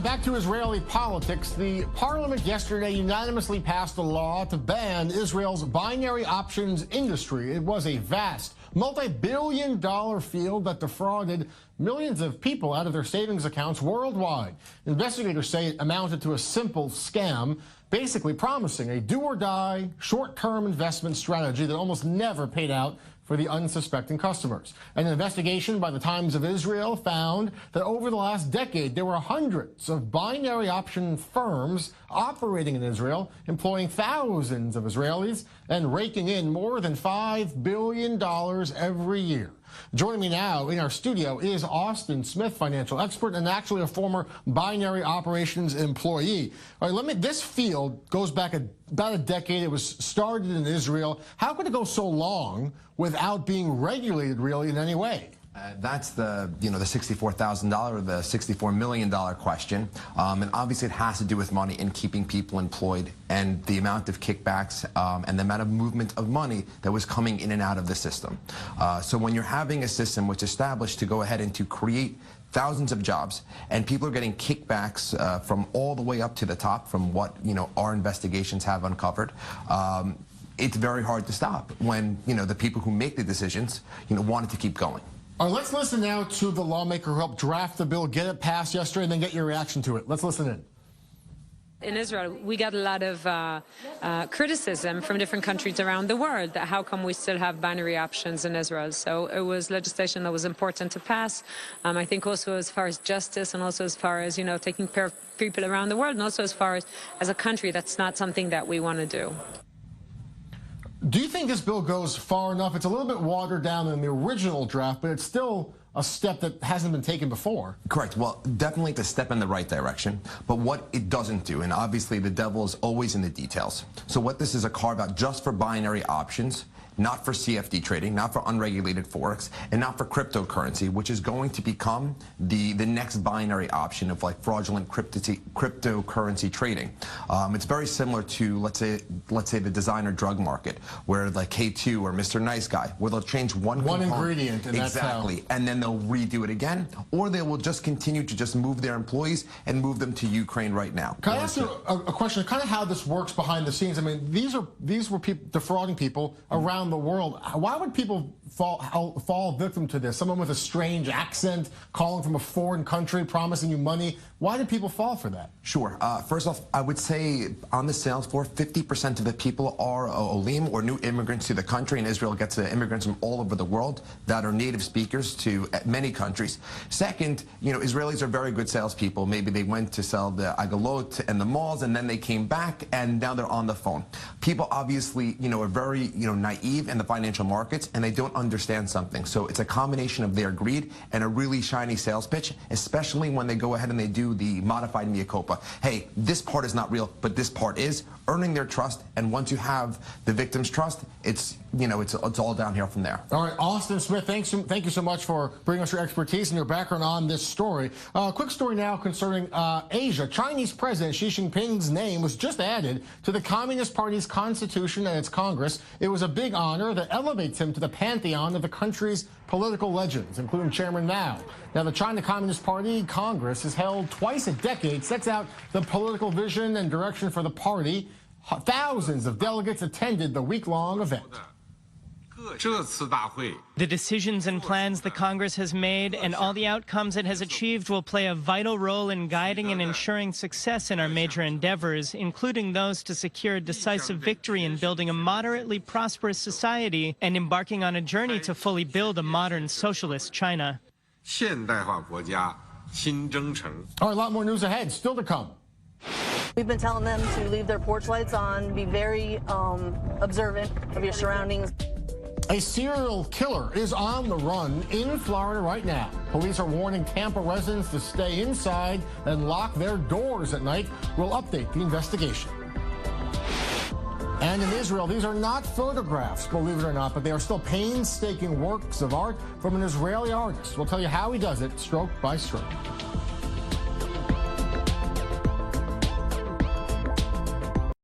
right, back to Israeli politics. The parliament yesterday unanimously passed a law to ban Israel's binary options industry. It was a vast, multi-billion-dollar field that defrauded millions of people out of their savings accounts worldwide. Investigators say it amounted to a simple scam, basically promising a do-or-die, short-term investment strategy that almost never paid out for the unsuspecting customers. An investigation by the Times of Israel found that over the last decade, there were hundreds of binary option firms operating in Israel, employing thousands of Israelis and raking in more than $5 billion every year. Joining me now in our studio is Austin Smith, financial expert and actually a former binary operations employee. All right, this field goes back about a decade. It was started in Israel. How could it go so long without being regulated really in any way? That's the $64,000 or the $64 million question, and obviously it has to do with money and keeping people employed and the amount of kickbacks and the amount of movement of money that was coming in and out of the system. So when you're having a system which is established to go ahead and to create thousands of jobs, and people are getting kickbacks from all the way up to the top, from what our investigations have uncovered. It's very hard to stop when the people who make the decisions want it to keep going. All right, let's listen now to the lawmaker who helped draft the bill, get it passed yesterday, and then get your reaction to it. Let's listen in. In Israel, we got a lot of criticism from different countries around the world that how come we still have binary options in Israel. So it was legislation that was important to pass. I think also as far as justice and also as far as, taking care of people around the world, and also as far as a country, that's not something that we want to do. Do you think this bill goes far enough? It's a little bit watered down in the original draft, but it's still a step that hasn't been taken before. Correct. Well, definitely a step in the right direction. But what it doesn't do, and obviously the devil is always in the details. So what this is a carve-out just for binary options, not for CFD trading, not for unregulated forex, and not for cryptocurrency, which is going to become the next binary option of like fraudulent cryptocurrency trading. It's very similar to let's say the designer drug market, where like K2 or Mr. Nice Guy, where they'll change one ingredient, and exactly, that's how... and then they'll redo it again, or they will just continue to just move their employees and move them to Ukraine right now. Can I ask you a question? Kind of how this works behind the scenes. I mean, these were people defrauding people around the world. Why would people fall victim to this? Someone with a strange accent calling from a foreign country, promising you money. Why did people fall for that? Sure. First off, I would say on the sales floor, 50% of the people are olim, or new immigrants to the country, and Israel gets immigrants from all over the world that are native speakers to many countries. Second, Israelis are very good salespeople. Maybe they went to sell the agalot and the malls, and then they came back, and now they're on the phone. People obviously, are very, naive in the financial markets, and they don't understand something. So it's a combination of their greed and a really shiny sales pitch, especially when they go ahead and they do the modified mea culpa. Hey, this part is not real, but this part is, earning their trust. And once you have the victim's trust, it's all downhill from there. All right, Austin Smith, thank you so much for bringing us your expertise and your background on this story. Quick story now concerning Asia. Chinese President Xi Jinping's name was just added to the Communist Party's constitution and its Congress. It was a big honor that elevates him to the pantheon of the country's political legends, including Chairman Mao. Now, the China Communist Party Congress is held twice a decade, sets out the political vision and direction for the party. Thousands of delegates attended the week-long event. The decisions and plans the Congress has made and all the outcomes it has achieved will play a vital role in guiding and ensuring success in our major endeavors, including those to secure a decisive victory in building a moderately prosperous society and embarking on a journey to fully build a modern socialist China. All right, a lot more news ahead, still to come. We've been telling them to leave their porch lights on, be very observant of your surroundings. A serial killer is on the run in Florida right now. Police are warning Tampa residents to stay inside and lock their doors at night. We'll update the investigation. And in Israel, these are not photographs, believe it or not, but they are still painstaking works of art from an Israeli artist. We'll tell you how he does it, stroke by stroke.